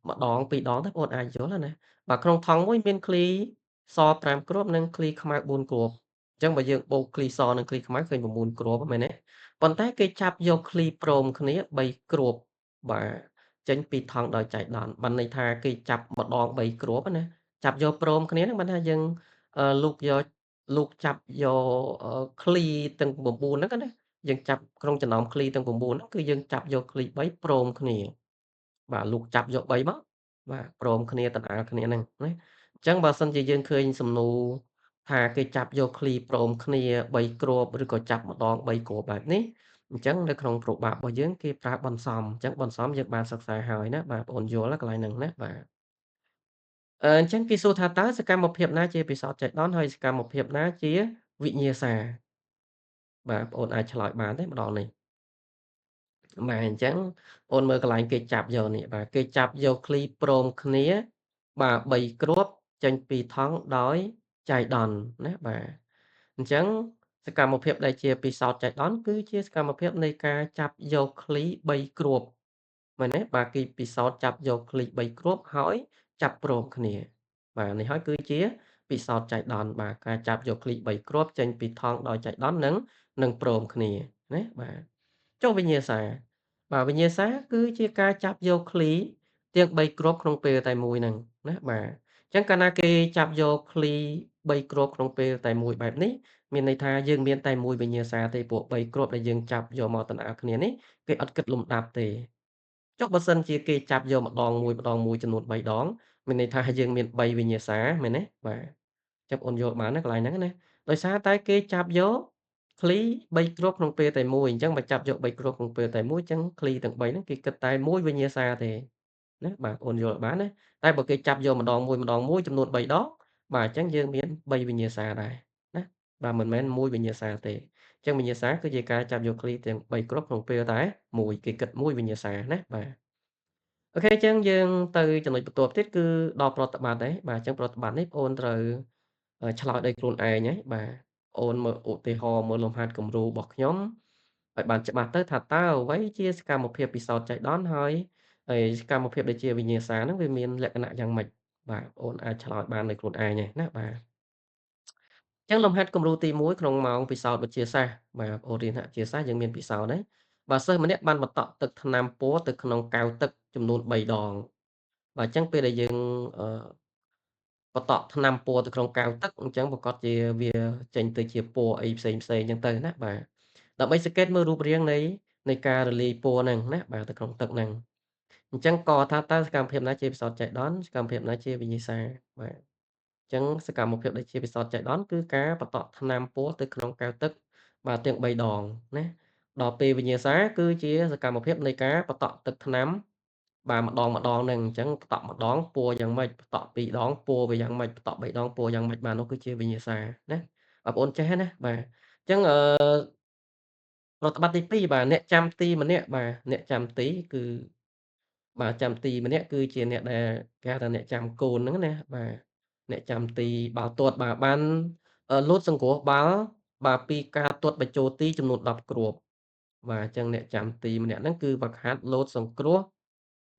ម្ដងពីរដងទៅបងប្អូនអាចយល់ហើយណាបាទក្នុងថង់មួយមានឃ្លីស5គ្រាប់និងឃ្លីខ្មៅ4គ្រាប់អញ្ចឹងបើយើងបូកឃ្លីសនិងឃ្លីខ្មៅឃើញ9គ្រាប់មែនទេប៉ុន្តែគេចាប់យកឃ្លីព្រមគ្នា3គ្រាប់បាទចេញពីថង់ដោយចៃដន្យបានន័យថាគេចាប់ម្ដង3គ្រាប់ណាចាប់យកព្រមគ្នាហ្នឹងបានថាយើងលូកចាប់យកឃ្លីទាំង9ហ្នឹងណាយើងចាប់ក្នុងចំណោមឃ្លីទាំង9ហ្នឹងគឺយើងចាប់យកឃ្លី3ព្រមគ្នាបាទលូកចាប់យក3មកបាទព្រមគ្នាដដែលគ្នាហ្នឹងណាអញ្ចឹងបើសិនជាយើងឃើញសំណួរថាគេចាប់យកឃ្លីព្រមគ្នា3គ្រាប់ឬក៏ចាប់ម្ដង3គ្រាប់បែបនេះអញ្ចឹងនៅក្នុងប្របាប់របស់យើងគេប្រើបន្សំអញ្ចឹងបន្សំយើងបានសិក្សាហើយណាបាទបងប្អូនយល់ហើយកន្លែងហ្នឹងណាបាទអញ្ចឹងគេសួរថាតើសកម្មភាពណាជាបិសោធន៍ចៃដន្យហើយសកម្មភាពណាជាវិញ្ញាសា បាទបងប្អូនអាចឆ្លើយបានទេម្ដងនេះបាទអញ្ចឹងបងប្អូនមើលកន្លែងគេចាប់យកនេះបាទគេចាប់យកឃ្លីព្រមគ្នាបាទ3គ្រាប់ចេញពីថង់ដោយចៃដន្យណាបាទអញ្ចឹងសកម្មភាពដែលជាពិសោធន៍ចៃដន្យគឺជាសកម្មភាពនៃការចាប់យកឃ្លី3គ្រាប់មែនទេបាទគេពិសោធន៍ចាប់យកឃ្លី3គ្រាប់ហើយចាប់ព្រមគ្នាបាទនេះហើយគឺជាពិសោធន៍ចៃដន្យបាទការចាប់យកឃ្លី3គ្រាប់ចេញពីថង់ដោយចៃដន្យនិង និងព្រមគ្នាណាបាទចុះវិញ្ញាសាបាទវិញ្ញាសាគឺជាការចាប់យកឃ្លីទាំង3គ្រាប់ក្នុងពេលតែមួយហ្នឹងណាបាទអញ្ចឹងកាលណាគេចាប់យកឃ្លី3គ្រាប់ក្នុងពេលតែមួយបែបនេះមានន័យថាយើងមានតែមួយវិញ្ញាសាទេព្រោះ3គ្រាប់ដែលយើងចាប់យកមកតំណាលគ្នានេះគេអត់គិតលំដាប់ទេចុះបើសិនជាគេចាប់យកម្ដងមួយចំនួន3ដងមានន័យថាយើងមាន3វិញ្ញាសាមែនទេបាទចាំបងអូនយល់បានណាកន្លែងហ្នឹងណាដោយសារតែគេចាប់យកឃ្លី3គ្រាប់ក្នុងពេលតែមួយអញ្ចឹងបើចាប់យក3គ្រាប់ក្នុងពេលតែមួយអញ្ចឹងឃ្លីទាំង3ហ្នឹងគេគិតតែមួយវិញ្ញាសាទេណាបាទបងអូនយល់បានណាតែបើគេចាប់យកម្ដងមួយចំនួន3ដងបាទអញ្ចឹងយើងមាន3វិញ្ញាសាដែរណាបាទមិនមែនមួយវិញ្ញាសាទេអញ្ចឹងវិញ្ញាសាគឺជាការចាប់យកឃ្លីទាំង3គ្រាប់ក្នុងពេលតែមួយគេគិតមួយវិញ្ញាសាណាបាទ អូខេអញ្ចឹងយើងទៅចំណុចបន្ទាប់ទៀតគឺដល់ប្រតិបត្តិហើយបាទអញ្ចឹងប្រតិបត្តិនេះប្អូនត្រូវឆ្លើយដោយខ្លួនឯងហើយបាទប្អូនមើលឧទាហរណ៍មើលលំហាត់គំរូរបស់ខ្ញុំឲ្យបានច្បាស់ទៅថាតើអ្វីជាសកម្មភាពពិសោធន៍ចៃដន្យហើយសកម្មភាពដែលជាវិញ្ញាសាហ្នឹងវាមានលក្ខណៈយ៉ាងម៉េចបាទប្អូនអាចឆ្លើយបានដោយខ្លួនឯងហើយណាបាទអញ្ចឹងលំហាត់គំរូទី1ក្នុងម៉ោងពិសោធន៍វិទ្យាសាស្ត្របាទប្អូនរៀនវិទ្យាសាស្ត្រយើងមានពិសោធន៍ហើយបាទសិស្សម្នាក់បានបន្តក់ទឹកថ្នាំពណ៌ទៅក្នុងកែវទឹកចំនួន3ដង បាទអញ្ចឹងពេលដែលយើងអឺបតក់ថ្នាំពណ៌ទៅក្នុងកែវទឹកអញ្ចឹងប្រាកដជាវាចេញទៅជាពណ៌អីផ្សេងៗអញ្ចឹងទៅណាបាទដើម្បីសង្កេតមើលរូបរាងនៃការរលាយពណ៌ហ្នឹងណាបាទទៅក្នុងទឹកហ្នឹងអញ្ចឹងក៏ថាតើសកម្មភាពណាជាពិសោធន៍ចៃដន្យសកម្មភាពណាជាវិញ្ញាសាបាទអញ្ចឹងសកម្មភាពដែលជាពិសោធន៍ចៃដន្យគឺការបតក់ថ្នាំពណ៌ទៅក្នុងកែវទឹកបាទទាំង3ដងណាដល់ពេលវិញ្ញាសាគឺជាសកម្មភាពនៃការបតក់ទឹកថ្នាំ បាទម្ដងហ្នឹងអញ្ចឹងផ្តក់ម្ដងពណ៌យ៉ាងម៉េចផ្តក់2ដងពណ៌វាយ៉ាងម៉េចផ្តក់3ដងពណ៌យ៉ាងម៉េចបាទនោះគឺជាវិញ្ញាសាណាបងប្អូនចេះហើយណាបាទអញ្ចឹងប្រតិបត្តិទី2បាទអ្នកចាំទីម្នាក់បាទអ្នកចាំទីគឺបាទចាំទីម្នាក់គឺជាអ្នកដែលគេហៅថាអ្នកចាំកូនហ្នឹងណាបាទអ្នកចាំទីបាល់ទាត់បាទបានលោតសង្គ្រោះបាល់បាទពីការទាត់បញ្ចូលទីចំនួន10គ្រាប់បាទអញ្ចឹងអ្នកចាំទីម្នាក់ហ្នឹងគឺហ្វឹកហាត់លោតសង្គ្រោះ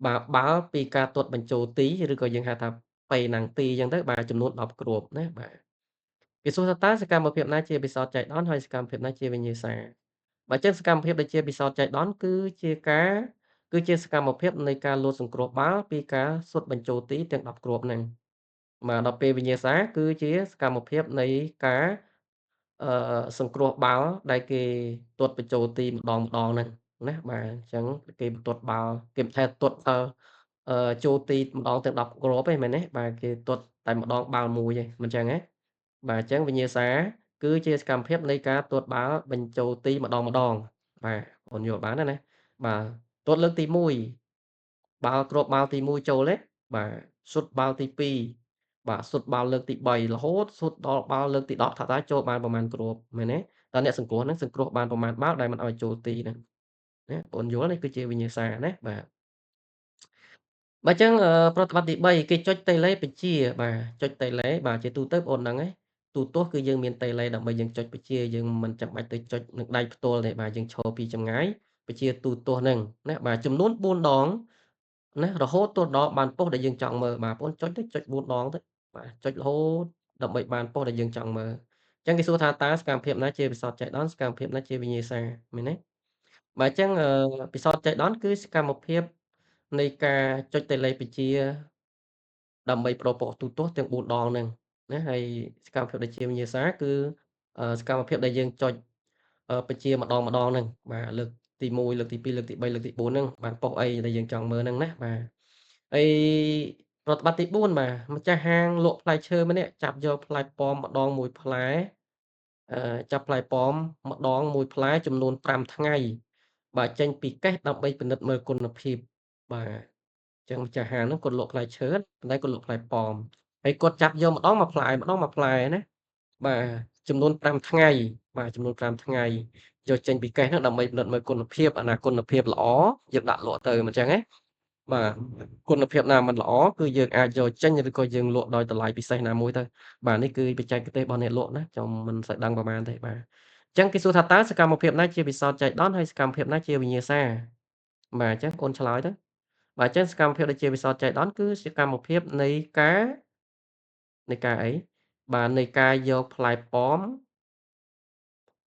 បាទបាល់ពីការទាត់បញ្ចូលទីឬក៏យើងហៅថាប៉េណាំងទីអញ្ចឹងទៅបាទចំនួន10គ្រាប់ណាបាទគេសួរថាតើសកម្មភាពណាជាបិសោធន៍ចៃដន្យហើយសកម្មភាពណាជាវិញ្ញាសាបាទអញ្ចឹងសកម្មភាពដែលជាបិសោធន៍ចៃដន្យគឺជាសកម្មភាពនៃការលោតសង្គ្រោះបាល់ពីការស៊ុតបញ្ចូលទីទាំង10គ្រាប់ហ្នឹងបាទដល់ពេលវិញ្ញាសាគឺជាសកម្មភាពនៃការសង្គ្រោះបាល់ដែលគេទាត់បញ្ចូលទីម្ដងហ្នឹងណាបាទអញ្ចឹងគេទាត់បាល់គេមិនថាទាត់ចូលទីម្ដងទាំង10គ្រាប់ទេមែនទេបាទគេទាត់តែម្ដងបាល់មួយឯងមិនចឹងទេបាទអញ្ចឹងវិញ្ញាសាគឺជាសកម្មភាពនៃការទាត់បាល់បញ្ចូលទីម្ដងបាទបងយល់បានហើយណាបាទទាត់លើកទី1គ្រាប់បាល់ទី1ចូលទេបាទស៊ុតបាល់ទី2បាទស៊ុតបាល់លើកទី3រហូតស៊ុតដល់បាល់លើកទី10ថាតើចូលបានប្រមាណគ្រាប់មែនទេតើអ្នកសង្គ្រោះហ្នឹងសង្គ្រោះបានប្រមាណបាល់ដែលមិនឲ្យចូលទីហ្នឹងណាបងយល់នេះគឺជាវិញ្ញាសាណាបាទ បាទអញ្ចឹងប្រតិបត្តិទី3គេចុចតេឡេបញ្ជាបាទចុចតេឡេបាទជាទូទៅបងអូនដឹងហើយទូទាស់គឺយើងមានតេឡេដើម្បីយើងចុចបញ្ជាយើងមិនចាំបាច់ទៅចុចនឹងដៃផ្ទាល់ទេបាទយើងឈរពីចម្ងាយបញ្ជាទូទាស់ហ្នឹងណាបាទចំនួន4ដងណារហូតទាល់ដល់បានប៉ុស្តិ៍ដែលយើងចង់មើលបាទបងអូនចុចទៅចុច4ដងទៅបាទចុចរហូតដើម្បីបានប៉ុស្តិ៍ដែលយើងចង់មើលអញ្ចឹងគេសួរថាតើសកម្មភាពណាជាពិសោធន៍ចៃដន្យសកម្មភាពណាជាវិញ្ញាសាមែនទេ បាទអញ្ចឹងពិសោធន៍ចៃដន្យគឺសកម្មភាពនៃការចុចតេឡេបជាដើម្បីប្រព័ន្ធទូទាស់ទាំង4ដងហ្នឹងណាហើយសកម្មភាពដែលជាវិញ្ញាសាគឺសកម្មភាពដែលយើងចុចបញ្ជាម្ដងហ្នឹងបាទលើកទី1លើកទី2លើកទី3លើកទី4ហ្នឹងបានប៉ុស្តិ៍អីដែលយើងចង់មើលហ្នឹងណាបាទហើយប្រតិបត្តិទី4បាទម្ចាស់ហាងលក់ផ្លែឈើម្នាក់ចាប់យកផ្លែប៉ោមម្ដងមួយផ្លែចាប់ផ្លែប៉ោមម្ដងមួយផ្លែចំនួន5ថ្ងៃបាទចេញពីកេសដើម្បីពិនិត្យមើលគុណភាពបាទអញ្ចឹងម្ចាស់ហាងហ្នឹងគាត់លក់ផ្លែឈើប៉ុន្តែគាត់លក់ផ្លែប៉ោមហើយគាត់ចាប់យកម្ដងមួយផ្លែណាបាទចំនួន5ថ្ងៃបាទចំនួន5ថ្ងៃយកចេញពីកេសហ្នឹងដើម្បីពិនិត្យមើលគុណភាពអាណាគុណភាពល្អយើងដាក់លក់ទៅមិនអញ្ចឹងណាបាទគុណភាពណាមិនល្អគឺយើងអាចយកចេញឬក៏យើងលក់ដោយតម្លៃពិសេសណាមួយទៅបាទនេះគឺបច្ចេកទេសរបស់អ្នកលក់ណាខ្ញុំមិនសូវដឹងប៉ុន្មានទេបាទអញ្ចឹងគេសួរថាតើសកម្មភាពណាជាពិសោធន៍ចៃដន្យហើយសកម្មភាពណាជាវិញ្ញាសាបាទអញ្ចឹងកូនឆ្លើយទៅបាទអញ្ចឹងសកម្មភាពដែលជាវិសោធន៍ចៃដន្យគឺសកម្មភាពនៃការអីបាទនៃការយកផ្លែប៉ោម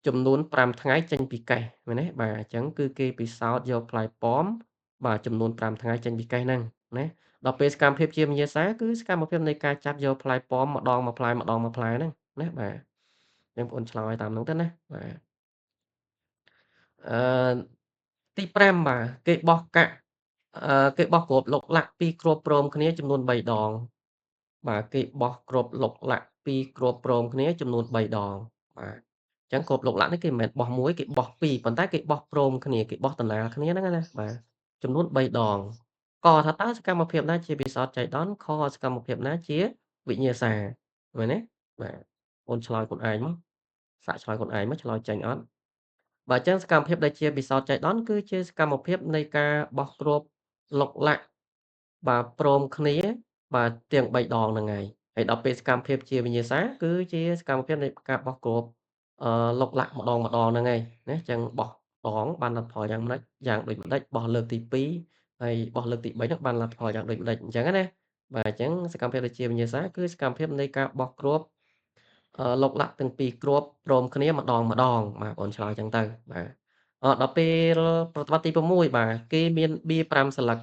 ចំនួន5ថ្ងៃចេញពីកេសមែនទេ? បាទ អញ្ចឹងគឺគេពិសោធន៍យកផ្លែប៉ោម បាទ ចំនួន5ថ្ងៃចេញពីកេសហ្នឹងណា ដល់ពេលសកម្មភាពជាវិញ្ញាសា គឺសកម្មភាពនៃការចាប់យកផ្លែប៉ោមម្ដងមួយផ្លែៗហ្នឹងណា បាទ អញ្ចឹងបងអូនឆ្លើយតាមហ្នឹងទៅណា បាទ អឺ ទី5 បាទ គេបោះកាក់ គេបោះគ្រាប់ឡុកឡាក់ពីរគ្រាប់ព្រមគ្នាចំនួន3ដង បាទ គេបោះគ្រាប់ឡុកឡាក់ពីរគ្រាប់ព្រមគ្នាចំនួន3ដង បាទ អញ្ចឹងគ្រាប់ឡុកឡាក់នេះគេមិនមែនបោះ1 គេបោះ2 ប៉ុន្តែគេបោះព្រមគ្នា គេបោះដណាលគ្នាហ្នឹងណា បាទ ចំនួន3ដង ក ថាតើសកម្មភាពណាជាបិសោធន៍ចៃដន្យ ខ សកម្មភាពណាជាវិញ្ញាសា មែនទេ? បាទ អូនឆ្លើយខ្លួនឯងមក សាកឆ្លើយខ្លួនឯងមកឆ្លើយចេញអត់? បាទ អញ្ចឹងសកម្មភាពដែលជាបិសោធន៍ចៃដន្យ គឺជាសកម្មភាពនៃការបោះគ្រាប់ឡុកឡាក់ បាទព្រមគ្នា បាទទាំង3ដងហ្នឹងហើយ ហើយដល់ពេលសកម្មភាពជាវិញ្ញាសា គឺជាសកម្មភាពនៃការបោះគ្រាប់ ឡុកឡាក់ម្ដងៗហ្នឹងហើយណា អញ្ចឹងបោះដងបានលទ្ធផលយ៉ាងម៉េច យ៉ាងដូចម្ដេច បោះលើកទី 2 ហើយបោះលើកទី 3 ហ្នឹងបានលទ្ធផលយ៉ាងដូចម្ដេច អញ្ចឹងណា បាទ អញ្ចឹងសកម្មភាពដែលជាវិញ្ញាសា គឺសកម្មភាពនៃការបោះគ្រាប់ ឡុកឡាក់ទាំងពីរគ្រាប់ព្រមគ្នាម្ដងៗ បាទបងអូនឆ្លើយអញ្ចឹងទៅ បាទ ដល់ពេលប្រតិបត្តិទី 6 បាទ គេមានបៀ5សន្លឹក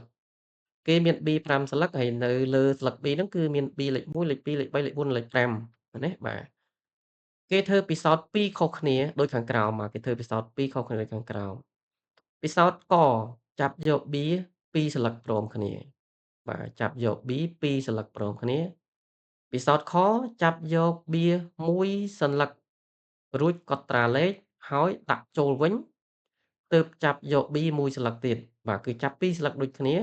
គេមានបៀ5សន្លឹក ហើយនៅលើស្លឹកបៀហ្នឹងគឺមានបៀលេខ 1, លេខ 2, លេខ 3, លេខ 4 និងលេខ 5 មែនទេ? បាទ គេធ្វើពិសោធន៍ 2 ខុសគ្នាដូចខាងក្រោម បាទ គេធ្វើពិសោធន៍ 2 ខុសគ្នាដូចខាងក្រោម ពិសោធន៍ ក ចាប់យកបៀ2សន្លឹកព្រមគ្នា បាទ ចាប់យកបៀ2សន្លឹកព្រមគ្នា ពិសោធន៍ ខ ចាប់យកបៀ1សន្លឹក រួចកត់ត្រាលេខ ហើយដាក់ចូលវិញ ទើបចាប់យកបៀ1សន្លឹកទៀត បាទគឺចាប់2សន្លឹកដូចគ្នា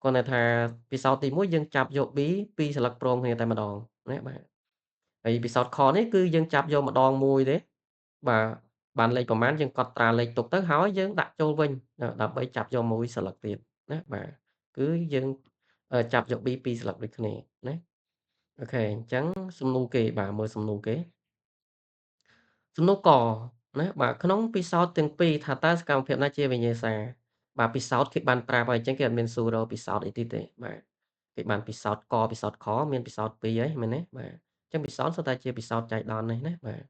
គ្រាន់តែថាពិសោធន៍ទី 1 យើងចាប់យកបៀ2សន្លឹកព្រមគ្នាតែម្ដងណា បាទ ហើយពិសោធន៍ ខ នេះគឺយើងចាប់យកម្ដងមួយទេ បាទ បានលេខប៉ុន្មានយើងកត់ត្រាលេខទុកទៅ ហើយយើងដាក់ចូលវិញ ដើម្បីចាប់យក1សន្លឹកទៀតណា បាទ គឺយើង ចាប់យកបៀ2សន្លឹកដូចគ្នាណា អូខេ អញ្ចឹងសំណួរគេ បាទមើលសំណួរគេ សំណួរ ក ណា បាទក្នុងពិសោធន៍ទាំងពីរ ថាតើសកម្មភាពណាជាវិញ្ញាសា បាទពិសោធន៍គេបានប្រាប់ហើយ អញ្ចឹងគេអត់មានសួររកពិសោធន៍អីទៀតទេ បាទ គេបានពិសោធន៍ ក ពិសោធន៍ ខ មានពិសោធន៍ 2 ហើយមែនទេ? បាទ អញ្ចឹងពិសោធន៍សុទ្ធតែជាពិសោធន៍ចៃដន្យនេះណា បាទ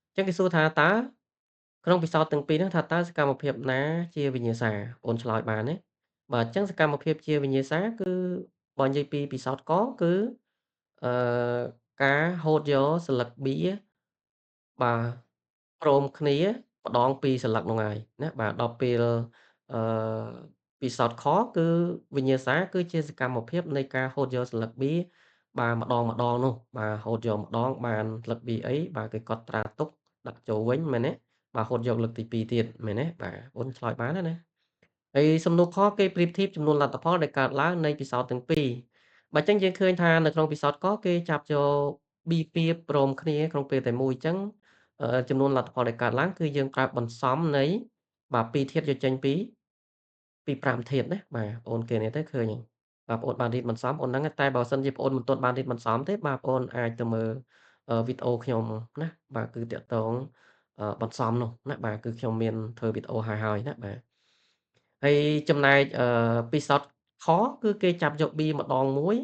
អញ្ចឹងគេសួរថាតើក្នុងពិសោធន៍ទាំងពីរហ្នឹង ថាតើសកម្មភាពណាជាវិញ្ញាសា អូនឆ្លើយបានទេ? បាទ អញ្ចឹងសកម្មភាពជាវិញ្ញាសា គឺបើនិយាយពីពិសោធន៍ ក គឺ អឺ ការហូតយកសន្លឹកបៀ បាទព្រមគ្នាម្ដង2សន្លឹកនោះហើយណា បាទដល់ពេល អឺ ពិសោធន៍ ខ គឺវិញ្ញាសា គឺជាសកម្មភាពនៃការហូតយកសន្លឹកបៀ បាទម្ដងៗនោះ បាទហូតយកម្ដងបានស្លឹកបៀអី បាទគេកត់ត្រាទុកដាក់ចូលវិញមែនទេ? បាទហូតយកលើកទី 2 ទៀតមែនទេ? បាទអូនឆ្លើយបានហើយណា ហើយសំណួរ ខ គេប្រៀបធៀបចំនួនលទ្ធផលដែលកើតឡើងនៃពិសោធន៍ទាំងពីរ បាទអញ្ចឹងយើងឃើញថានៅក្នុងពិសោធន៍ ក គេចាប់យកបៀ2ព្រមគ្នាក្នុងពេលតែមួយ អញ្ចឹង ចំនួនលទ្ធផលដែលកើតឡើង គឺយើងប្រើបន្សំនៃ បាទ2ធាតុយកចេញពី ពី5ធាតុណា បាទប្អូនគេនេះទៅឃើញហើយ បាទប្អូនបានរៀនបន្សំប្អូនដឹងហើយ តែបើសិនជាប្អូនមិនទាន់បានរៀនបន្សំទេ បាទប្អូនអាចទៅមើល វីដេអូខ្ញុំណា បាទគឺទាក់ទង បន្សំនោះណា បាទគឺខ្ញុំមានធ្វើវីដេអូហើយណា បាទ ហើយចំណែក ពិសោធន៍ ខ គឺគេចាប់យកបៀម្ដងមួយ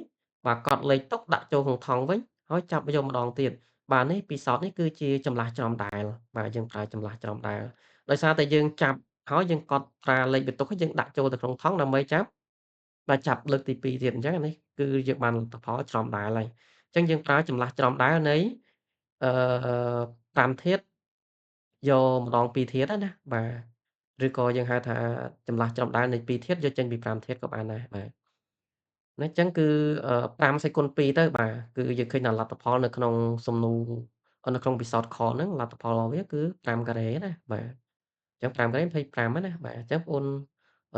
បាទកត់លេខទុកដាក់ចូលក្នុងថង់វិញ ហើយចាប់យកម្ដងទៀត បាទនេះពិសោធន៍នេះគឺជាចម្លាស់ច្រំដែល បាទយើងប្រើចម្លាស់ច្រំដែល ដោយសារតែយើងចាប់ ហើយយើងកត់ត្រាលេខវាទុក ហើយយើងដាក់ចូលទៅក្នុងថង់ដើម្បីចាប់ បាទចាប់លើកទី 2 ទៀត អញ្ចឹងអានេះគឺយើងបានលទ្ធផលច្រំដែលហើយ អញ្ចឹងយើងប្រើចម្លាស់ច្រំដែលនៃ អឺ 5ធាតុ យកម្ដង2ធាតុហ្នឹងណា បាទ ឬក៏យើងហៅថាចម្លាស់ច្រំដែលនៃ2ធាតុយកចេញពី5ធាតុក៏បានដែរ បាទ ណាអញ្ចឹងគឺ 5/2 ទៅ បាទគឺយើងឃើញថាលទ្ធផលនៅក្នុងសំណួរ នៅក្នុងពិសោធន៍ ខ ហ្នឹងលទ្ធផលរបស់វាគឺ5ការ៉េណា បាទ អញ្ចឹង5ការ៉េ 25 ហ្នឹងណា បាទអញ្ចឹងប្អូន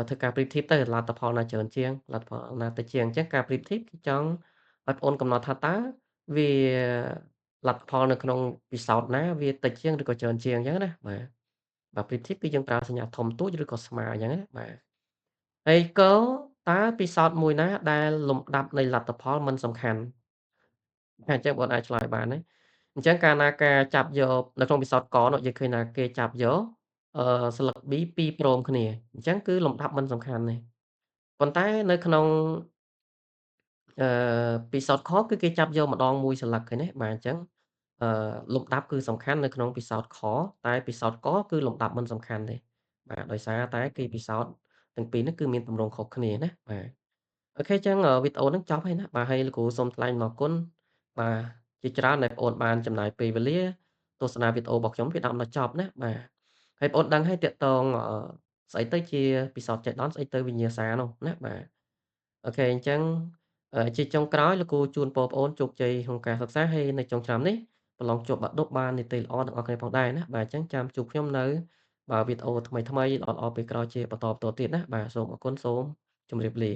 ធ្វើការប្រៀបធៀបទៅលទ្ធផលណាច្រើនជាង លទ្ធផលណាតិចជាង អញ្ចឹងការប្រៀបធៀបគឺចង់ឲ្យប្អូនកំណត់ថាតើវាលទ្ធផលនៅក្នុងពិសោធន៍ណាវាតិចជាង ឬក៏ច្រើនជាងអញ្ចឹងណា បាទ បាទប្រៀបធៀបគឺយើងប្រើសញ្ញាធំទួច ឬក៏ស្មើអញ្ចឹងណា បាទ ហើយ គ តើពិសោធន៍មួយណាដែលលំដាប់នៃលទ្ធផលមិនសំខាន់? អញ្ចឹងបងអាចឆ្លើយបានទេ អញ្ចឹងកាលណាការចាប់យកនៅក្នុងពិសោធន៍ ក នោះយើងឃើញថាគេចាប់យក ស្លឹកបៀ2ព្រមគ្នា អញ្ចឹងគឺលំដាប់មិនសំខាន់ទេ ប៉ុន្តែនៅក្នុង ពិសោធន៍ ខ គឺគេចាប់យកម្ដងមួយសន្លឹកឃើញទេ បាទអញ្ចឹង លំដាប់គឺសំខាន់នៅក្នុងពិសោធន៍ខតែពិសោធន៍កគឺលំដាប់មិនសំខាន់ទេបាទដោយសារតែគេពិសោធន៍ទាំងពីរនេះគឺមានទម្រង់ខុសគ្នាណាបាទអូខេចឹងវីដេអូហ្នឹងចប់ហើយណាបាទហើយលោកគ្រូសូមថ្លែងអំណរគុណបាទជាច្រើនដែលប្អូនបានចំណាយពេលវេលាទស្សនាវីដេអូរបស់ខ្ញុំពីដើមដល់ចប់ណាបាទហើយប្អូនដឹងហើយតាក់ទងស្អីទៅជាពិសោធន៍ចៃដន្យស្អីទៅវិញ្ញាសានោះណាបាទអូខេអញ្ចឹងជាចុងក្រោយលោកគ្រូជូនពរប្អូនជោគជ័យក្នុងការសិក្សាហើយនៅចុងឆ្នាំនេះ ប្រឡងជាប់បាក់ឌុបបាននីតិល្អទាំងអស់គ្នាផងដែរណាបាទអញ្ចឹងចាំជួបខ្ញុំនៅបាទវីដេអូថ្មីៗល្អៗពេលក្រោយជាបន្តទៀតណាបាទសូមអរគុណសូមជម្រាបលា